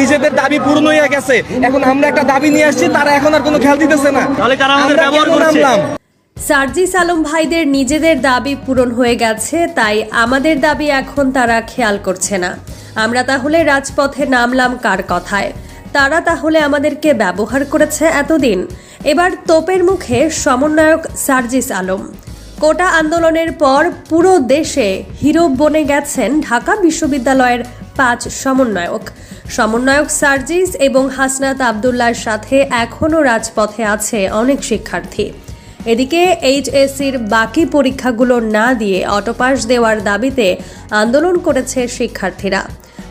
নিজেদের দাবি পূরণ হয়ে গেছে, এখন আমরা একটা দাবি নিয়ে আসছি, তারা এখন আর কোনো খেয়াল দিতেছে না। তাহলে তারা আমাদের আমরা ব্যবহার কেন করছে? নামলাম? সার্জিস আলম ভাইদের নিজেদের দাবি পূরণ হয়ে গেছে, তাই আমাদের দাবি এখন তারা খেয়াল করছে না। আমরা তাহলে রাজপথে নামলাম কার কথায়? তারা তাহলে আমাদেরকে ব্যবহার করেছে এতদিন। এবার তোপের মুখে সমন্বয়ক সার্জিস আলম। কোটা আন্দোলনের পর পুরো দেশে হিরো বনে গেছেন ঢাকা বিশ্ববিদ্যালয়ের 5 সমন্বয়ক সার্জিস এবং হাসনাত আবদুল্লাহর সাথে এখনও রাজপথে আছে অনেক শিক্ষার্থী। এদিকে এইচএসসির বাকি পরীক্ষাগুলো না দিয়ে অটোপাস দেওয়ার দাবিতে আন্দোলন করেছে শিক্ষার্থীরা।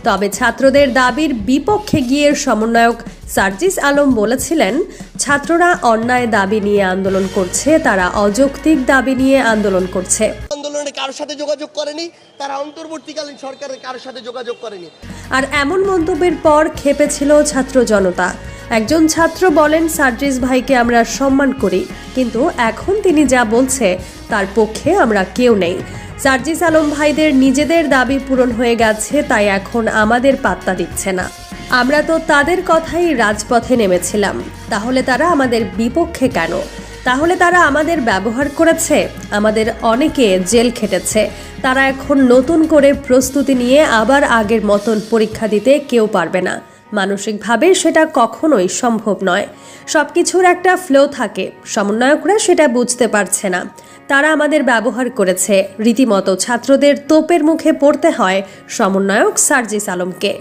তবে ছাত্রদের দাবির বিপক্ষে গিয়ে সমন্বয়ক সার্জিস আলম বলেছিলেন, ছাত্ররা অন্যায় দাবি নিয়ে আন্দোলন করছে, তারা অযৌক্তিক দাবি নিয়ে আন্দোলন করছে। আন্দোলনে কারোর সাথে যোগাযোগ করেনি, তারা অন্তর্বর্তীকালীন সরকারের কারোর সাথে যোগাযোগ করেনি। আর এমন মন্তব্যের পর ক্ষেপেছিল ছাত্র জনতা। একজন ছাত্র বলেন, সার্জিস ভাইকে আমরা সম্মান করি, কিন্তু এখন তিনি যা বলছে তার পক্ষে আমরা কেউ নেই। সার্জিস আলম ভাইদের নিজেদের দাবি পূরণ হয়ে গেছে, তাই এখন আমাদের পাত্তা দিচ্ছে না। আমরা তো তাদের কথাই রাজপথে নেমেছিলাম, তাহলে তারা আমাদের বিপক্ষে কেন? তাহলে তারা আমাদের ব্যবহার করেছে, আমাদের অনেকে জেল খেটেছে। তারা এখন নতুন করে প্রস্তুতি নিয়ে আবার আগের মতন পরীক্ষা দিতে কেউ পারবে না। মানসিকভাবে সেটা কখনোই সম্ভব নয়। সবকিছুর একটা ফ্লো থাকে, সমন্বয়করা সেটা বুঝতে পারছে না। তারা আমাদের ব্যবহার করেছে, রীতিমতো ছাত্রদের তোপের মুখে পড়তে হয় সমন্বয়ক সার্জিস আলমকে।